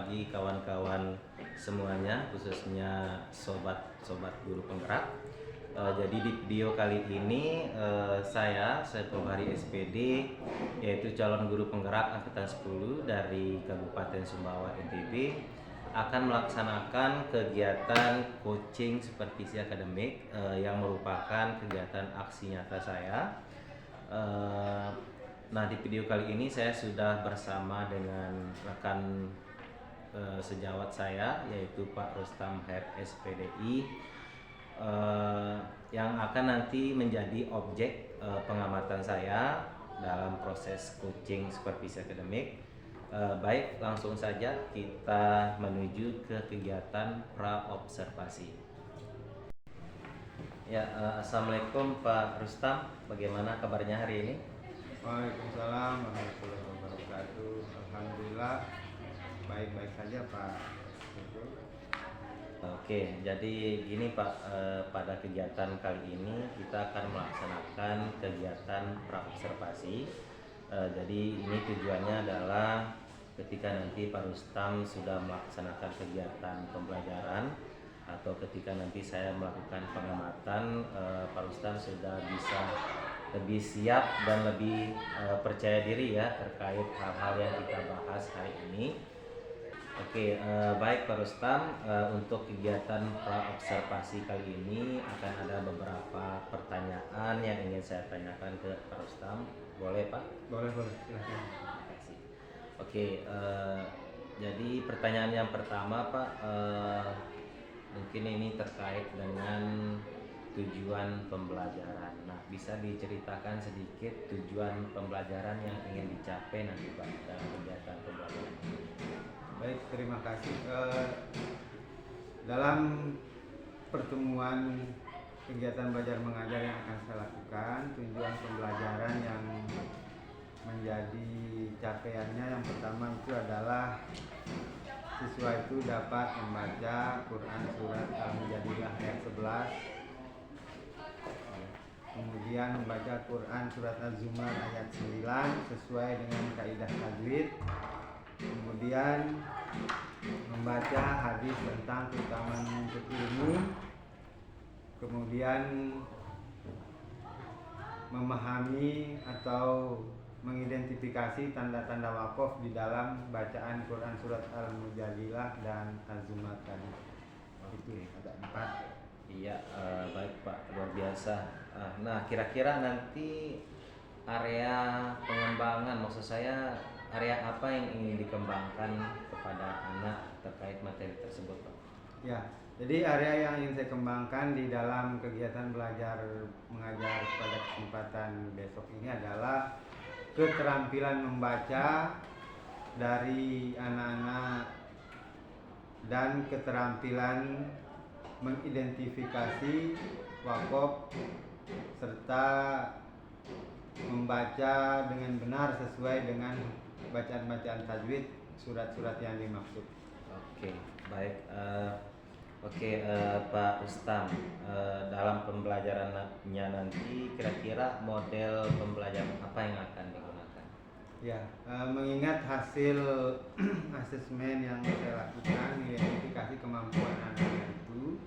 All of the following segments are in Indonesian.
bagi kawan-kawan semuanya, khususnya sobat-sobat guru penggerak. Jadi di video kali ini saya Hari SPD, yaitu calon guru penggerak angkatan 10 dari Kabupaten Sumbawa NTB, akan melaksanakan kegiatan coaching supervisi akademik yang merupakan kegiatan aksi nyata saya. Nah, di video kali ini saya sudah bersama dengan rekan sejawat saya, yaitu Pak Rustam Head SPDI, yang akan nanti menjadi objek pengamatan saya dalam proses coaching supervisi akademik. Baik, langsung saja kita menuju ke kegiatan pra-observasi. Ya, Assalamualaikum Pak Rustam, bagaimana kabarnya hari ini? Waalaikumsalam warahmatullahi wabarakatuh. Alhamdulillah baik-baik saja Pak. Oke, jadi gini Pak, pada kegiatan kali ini kita akan melaksanakan kegiatan pra-observasi. Jadi ini tujuannya adalah ketika nanti Pak Rustam sudah melaksanakan kegiatan pembelajaran atau ketika nanti saya melakukan pengamatan, Pak Rustam sudah bisa lebih siap dan lebih percaya diri ya terkait hal-hal yang kita bahas hari ini. Oke, baik Pak Rustam, untuk kegiatan pra-observasi kali ini akan ada beberapa pertanyaan yang ingin saya tanyakan ke Pak Rustam. Boleh Pak? Boleh, silakan. Terima kasih. Oke, jadi pertanyaan yang pertama Pak, mungkin ini terkait dengan tujuan pembelajaran. Nah, bisa diceritakan sedikit tujuan pembelajaran yang ingin dicapai nanti Pak dalam kegiatan pembelajaran ini? Baik, terima kasih. Dalam pertemuan kegiatan belajar mengajar yang akan saya lakukan, tujuan pembelajaran yang menjadi capaiannya yang pertama itu adalah siswa itu dapat membaca Quran surat Al-Mujadilah ayat 11, kemudian membaca Quran surat Az-Zumar ayat 9 sesuai dengan kaidah tajwid, kemudian membaca hadis tentang keutamaan menuntut ilmu, kemudian memahami atau mengidentifikasi tanda-tanda wakaf di dalam bacaan Quran surat Al-Mujadilah dan Az-Zumar tadi. Itu ada 4. Iya, baik Pak, luar biasa. Nah, kira-kira nanti area pengembangan, maksud saya area apa yang ingin dikembangkan kepada anak terkait materi tersebut Pak? Ya, jadi area yang ingin saya kembangkan di dalam kegiatan belajar mengajar pada kesempatan besok ini adalah keterampilan membaca dari anak-anak dan keterampilan mengidentifikasi wakaf serta membaca dengan benar sesuai dengan bacaan-bacaan tajwid surat-surat yang dimaksud. Oke, baik. Pak Rustam, dalam pembelajarannya nanti kira-kira model pembelajaran apa yang akan digunakan? Ya, mengingat hasil asesmen yang saya lakukan, identifikasi kemampuan anak itu,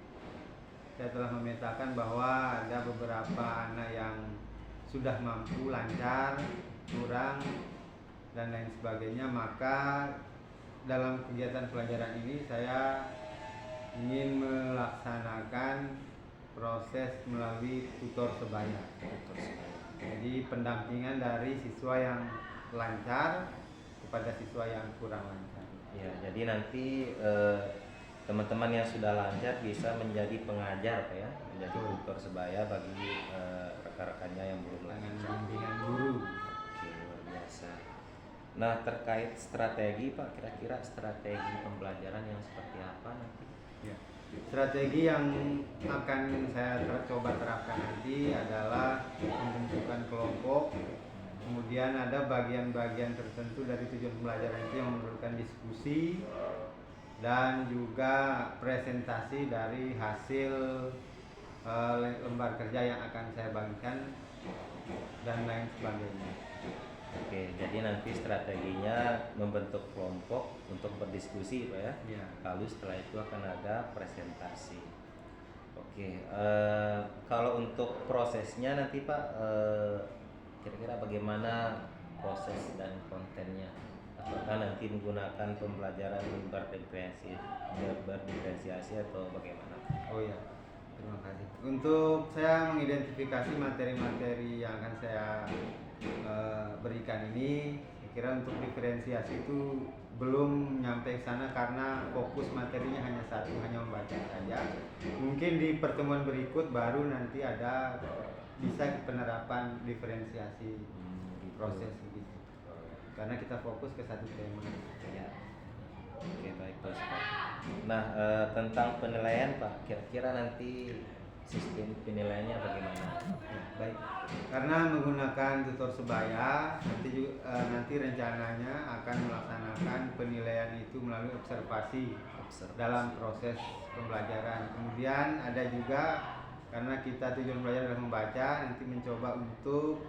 saya telah memetakan bahwa ada beberapa anak yang sudah mampu, lancar, kurang, dan lain sebagainya. Maka dalam kegiatan pelajaran ini saya ingin melaksanakan proses melalui tutor sebaya. Jadi pendampingan dari siswa yang lancar kepada siswa yang kurang lancar. Ya, jadi nanti teman-teman yang sudah lancar bisa menjadi pengajar Pak ya, menjadi tutor sebaya bagi rekan-rekannya yang belum lancar. Dengan bimbingan guru. Oke, luar biasa. Nah, terkait strategi Pak, kira-kira strategi pembelajaran yang seperti apa nanti? Ya. Strategi yang akan saya coba terapkan nanti adalah pembentukan kelompok, kemudian ada bagian-bagian tertentu dari tujuan pembelajaran itu yang memerlukan diskusi dan juga presentasi dari hasil lembar kerja yang akan saya bagikan dan lain sebagainya. Oke, jadi nanti strateginya membentuk kelompok untuk berdiskusi Pak ya. Ya. Lalu setelah itu akan ada presentasi. Oke, kalau untuk prosesnya nanti Pak, kira-kira bagaimana proses dan kontennya? Apakah nanti menggunakan pembelajaran berdiferensiasi atau bagaimana? Oh ya, terima kasih. Untuk saya mengidentifikasi materi-materi yang akan saya berikan ini, saya kira untuk diferensiasi itu belum nyampe ke sana karena fokus materinya hanya satu, hanya membaca saja. Mungkin di pertemuan berikut baru nanti ada bisa penerapan diferensiasi proses begitu. Karena kita fokus ke satu tema. Ya. Oke, baik Pak. Nah, tentang penilaian Pak, kira-kira nanti sistem penilaiannya bagaimana? Ya, baik. Karena menggunakan tutor sebaya, nanti rencananya akan melaksanakan penilaian itu melalui observasi dalam proses pembelajaran. Kemudian ada juga karena kita tujuan belajar adalah membaca, nanti mencoba untuk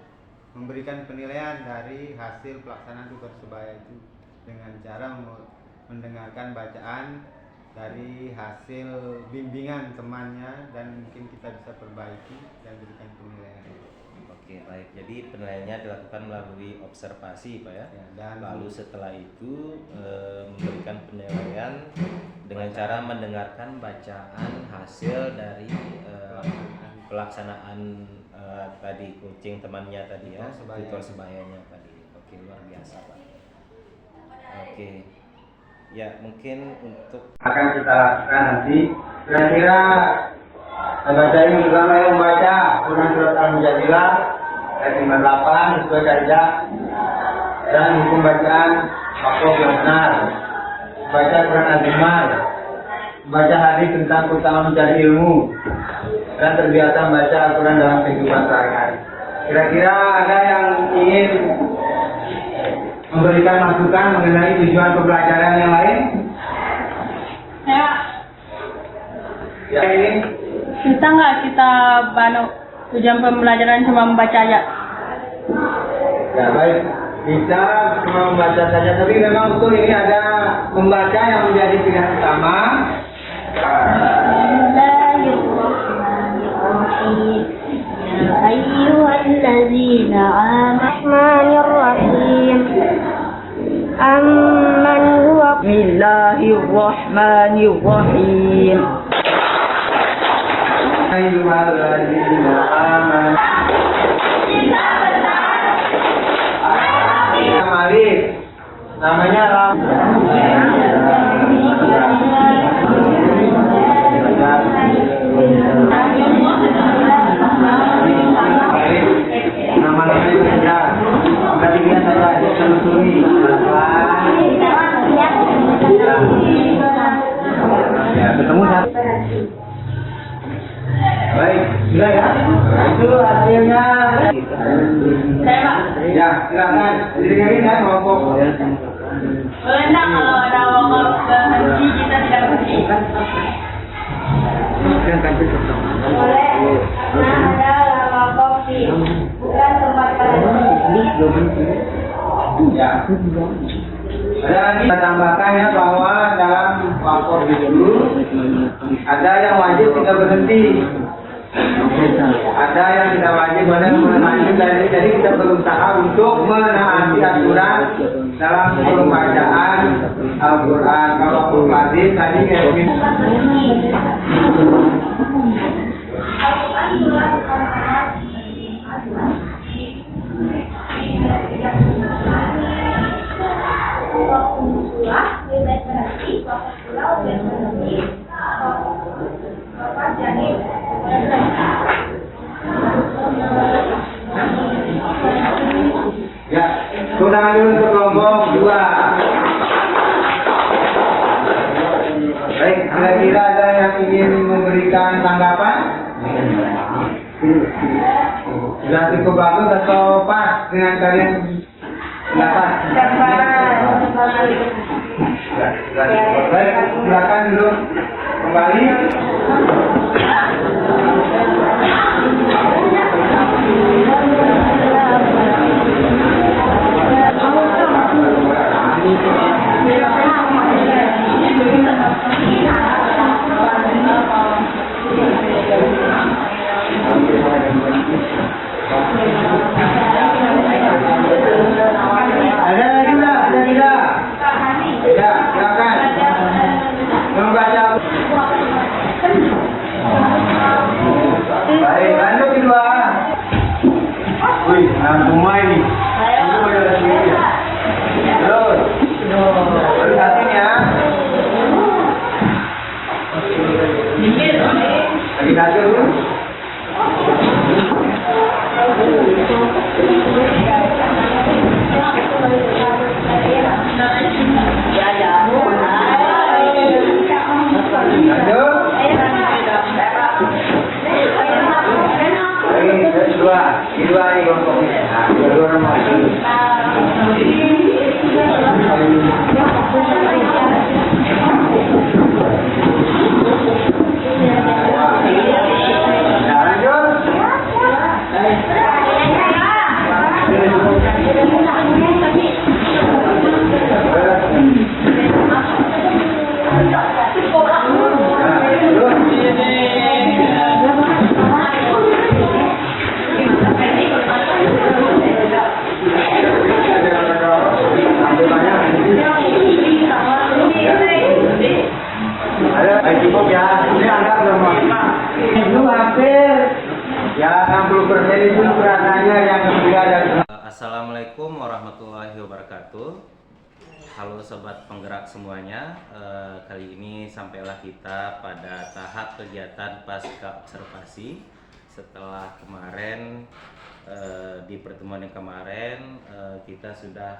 memberikan penilaian dari hasil pelaksanaan tutor sebaya itu dengan cara mendengarkan bacaan dari hasil bimbingan temannya dan mungkin kita bisa perbaiki dan berikan penilaian. Oke, baik. Jadi penilaiannya dilakukan melalui observasi Pak ya. Ya, dan lalu setelah itu memberikan penilaian dengan cara mendengarkan bacaan hasil dari pelaksanaan tadi coaching temannya tadi ya, tutor sebayanya tadi. Oke, luar biasa Pak. Oke. Ya, mungkin untuk akan kita lakukan nanti kira-kira baca ini pertama yang membaca Quran surat Al-Mujadilah ayat 58 sesuai kaidah dan hukum bacaan wakaf yang benar, baca Quran Al-Azimar, baca hadis tentang keutamaan mencari ilmu dan terbiasa membaca Al-Quran dalam kehidupan sehari-hari. Kira-kira ada yang ingin memberikan masukan mengenai tujuan pembelajaran yang lain? Ya ini bisa nggak kita tujuan pembelajaran cuma membaca aja? ya baik, bisa cuma membaca saja, tapi memang betul ini ada membaca yang menjadi pilihan utama. Ayyuhallazina Rahmanirrahim. Amman huwa Bismillahirrahmanirrahim. Ayyuhallazina amanu. Alif namanya Ram. Nama-nama itu sudah dilihat saja, ditelusuri. Ya, ketemu kan? Baik, sudah ya. Itu hasilnya. Ya, silakan. Didengarin ya kelompok. Boleh nggak kalau ada wakaf berhenti kita tidak berhenti? Boleh. Nah, ada wakaf di bukan tempat Ya. Ada lagi kita tambahkan ya bahwa dalam wakaf itu ada yang wajib tidak berhenti. Ada yang tidak wajib, ada yang menaati. Jadi kita berusaha untuk menaati aturan dalam pembacaan Al-Quran. Kalau hadis tadi kayak ya, tunangan dulu untuk kelompok 2. Baik, kira-kira ada yang ingin memberikan tanggapan? Sudah cukup bagus atau pas dengan kalian pendapat? Baik, silakan dulu kembali. dua nih kelompoknya. Nah, dua orang lagi. Nah, lanjut. Cukup ya, ini anggap semua. Itu hampir ya 60% itu beratnya yang kedua dan Assalamualaikum warahmatullahi wabarakatuh. Halo sobat penggerak semuanya. Kali ini sampailah kita pada tahap kegiatan pasca observasi. Setelah kemarin di pertemuan yang kemarin kita sudah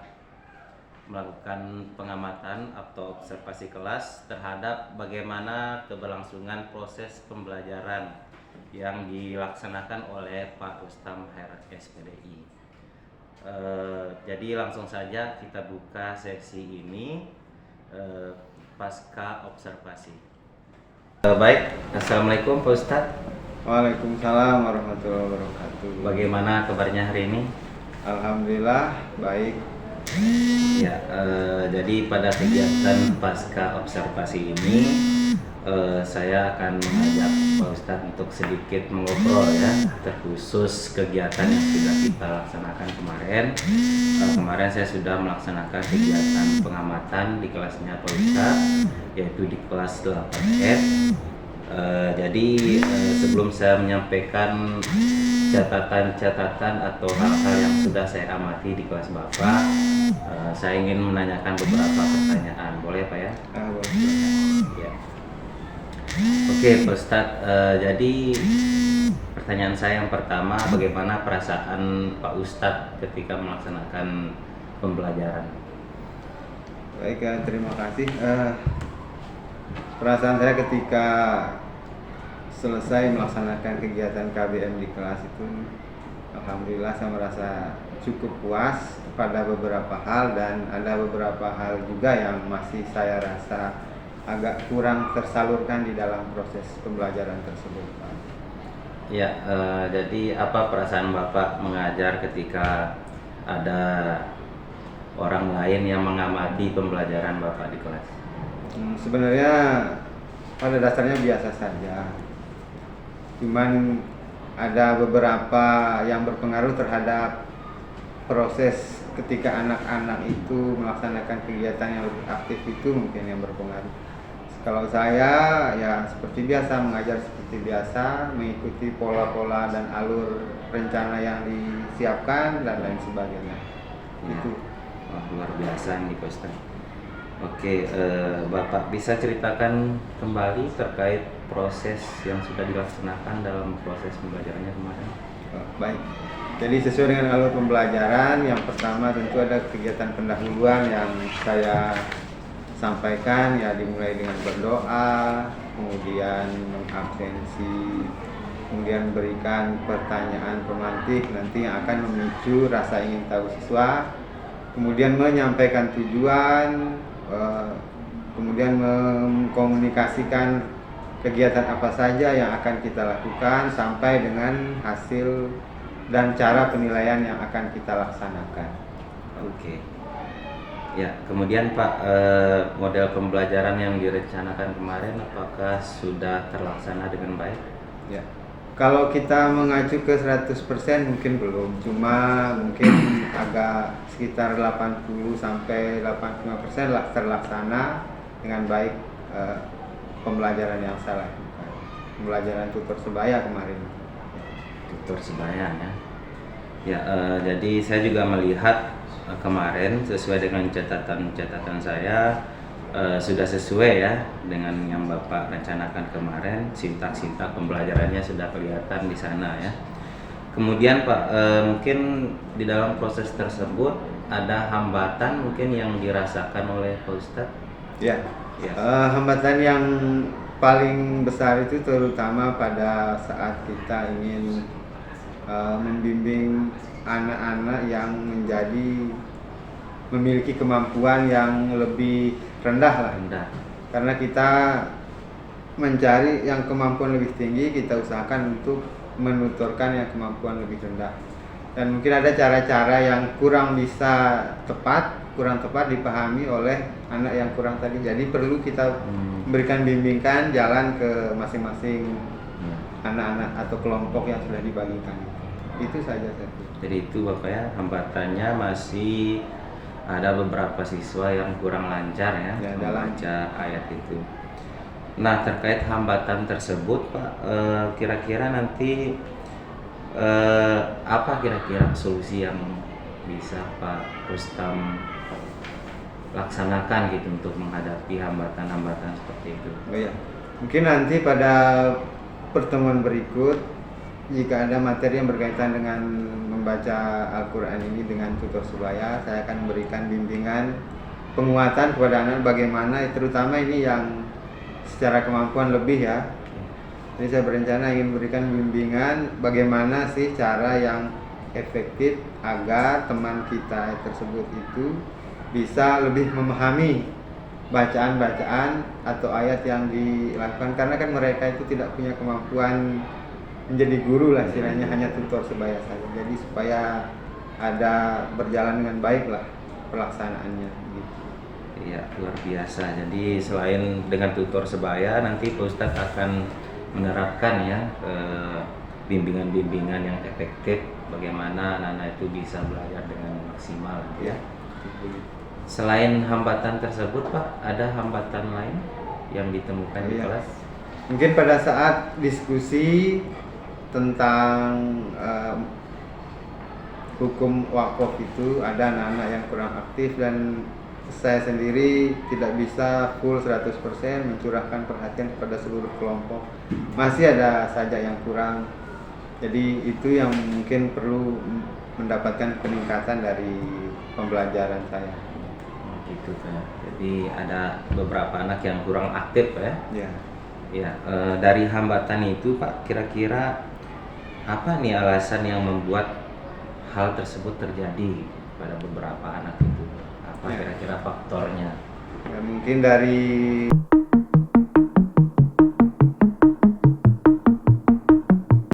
melakukan pengamatan atau observasi kelas terhadap bagaimana keberlangsungan proses pembelajaran yang dilaksanakan oleh Pak Rustam HRSPDI. Jadi langsung saja kita buka sesi ini pasca observasi. Baik, Assalamualaikum Pak Ustadz. Waalaikumsalam warahmatullahi wabarakatuh. Bagaimana kabarnya hari ini? Alhamdulillah baik. Ya, jadi pada kegiatan pasca observasi ini saya akan mengajak Pak Ustadz untuk sedikit mengobrol ya, terkhusus kegiatan yang sudah kita laksanakan kemarin. Kemarin saya sudah melaksanakan kegiatan pengamatan di kelasnya Pak Ustadz, yaitu di kelas 8F. Jadi sebelum saya menyampaikan catatan-catatan atau hal-hal yang sudah saya amati di kelas Bapak, saya ingin menanyakan beberapa pertanyaan. Boleh Pak ya? Ya. Oke Pak Ustadz, jadi pertanyaan saya yang pertama, bagaimana perasaan Pak Ustadz ketika melaksanakan pembelajaran? Baik, terima kasih. Perasaan saya ketika selesai melaksanakan kegiatan KBM di kelas itu, alhamdulillah saya merasa cukup puas pada beberapa hal, dan ada beberapa hal juga yang masih saya rasa agak kurang tersalurkan di dalam proses pembelajaran tersebut. Ya, jadi apa perasaan Bapak mengajar ketika ada orang lain yang mengamati pembelajaran Bapak di kelas? Sebenarnya pada dasarnya biasa saja. Cuman ada beberapa yang berpengaruh terhadap proses ketika anak-anak itu melaksanakan kegiatan yang lebih aktif, itu mungkin yang berpengaruh. Kalau saya ya seperti biasa, mengajar seperti biasa, mengikuti pola-pola dan alur rencana yang disiapkan dan lain sebagainya. Ya. Itu luar biasa nih Pak Ustadz. Oke, Bapak bisa ceritakan kembali terkait proses yang sudah dilaksanakan dalam proses pembelajarannya kemarin? Baik, jadi sesuai dengan alur pembelajaran, yang pertama tentu ada kegiatan pendahuluan yang saya sampaikan, ya dimulai dengan berdoa, kemudian mengabsensi, kemudian berikan pertanyaan pemantik nanti yang akan memicu rasa ingin tahu siswa, kemudian menyampaikan tujuan, kemudian mengkomunikasikan kegiatan apa saja yang akan kita lakukan sampai dengan hasil dan cara penilaian yang akan kita laksanakan. Oke. Ya, kemudian Pak, model pembelajaran yang direncanakan kemarin apakah sudah terlaksana dengan baik? Ya. Kalau kita mengacu ke 100% mungkin belum, cuma mungkin agak sekitar 80 sampai 85% lah terlaksana dengan baik pembelajaran yang saya lakukan. Pembelajaran tutor sebaya kemarin. Tutor sebaya ya. Ya, jadi saya juga melihat kemarin sesuai dengan catatan saya sudah sesuai ya dengan yang Bapak rencanakan kemarin. Sintak-sintak pembelajarannya sudah kelihatan di sana ya. Kemudian Pak, mungkin di dalam proses tersebut ada hambatan mungkin yang dirasakan oleh Pak Ustadz? Ya, Ya. hambatan yang paling besar itu terutama pada saat kita ingin membimbing anak-anak yang memiliki kemampuan yang lebih rendah lah. Rendah. Karena kita mencari yang kemampuan lebih tinggi, kita usahakan untuk menuturkan yang kemampuan lebih rendah. Dan mungkin ada cara-cara yang kurang tepat dipahami oleh anak yang kurang tadi. Jadi perlu kita berikan bimbingan jalan ke masing-masing anak-anak atau kelompok yang sudah dibagikan. Itu saja. Jadi itu Bapak ya, hambatannya masih ada beberapa siswa yang kurang lancar ya, dalam membaca ayat itu. Nah, terkait hambatan tersebut Pak, kira-kira nanti apa kira-kira solusi yang bisa Pak Rustam laksanakan gitu untuk menghadapi hambatan-hambatan seperti itu? Oh ya, mungkin nanti pada pertemuan berikut jika ada materi yang berkaitan dengan membaca Al-Quran ini dengan tutor sebaya, saya akan memberikan bimbingan penguatan kepada anak bagaimana, terutama ini yang secara kemampuan lebih ya. Jadi saya berencana ingin memberikan bimbingan bagaimana sih cara yang efektif agar teman kita tersebut itu bisa lebih memahami bacaan-bacaan atau ayat yang dilakukan, karena kan mereka itu tidak punya kemampuan menjadi guru lah, istilahnya hanya tutor sebaya saja. Jadi supaya ada berjalan dengan baik lah pelaksanaannya gitu. Iya, luar biasa. Jadi selain dengan tutor sebaya, nanti Pak Ustadz akan menerapkan ya bimbingan-bimbingan yang efektif bagaimana anak-anak itu bisa belajar dengan maksimal gitu ya. Selain hambatan tersebut Pak, ada hambatan lain yang ditemukan di kelas? Mungkin pada saat diskusi tentang hukum wakaf itu ada anak-anak yang kurang aktif, dan saya sendiri tidak bisa full 100% mencurahkan perhatian kepada seluruh kelompok. Masih ada saja yang kurang. Jadi itu yang mungkin perlu mendapatkan peningkatan dari pembelajaran saya. Gitu kan. Jadi ada beberapa anak yang kurang aktif ya. Ya. Ya, dari hambatan itu Pak, kira-kira apa nih alasan yang membuat hal tersebut terjadi pada beberapa anak itu? Apa kira-kira faktornya? Ya, mungkin dari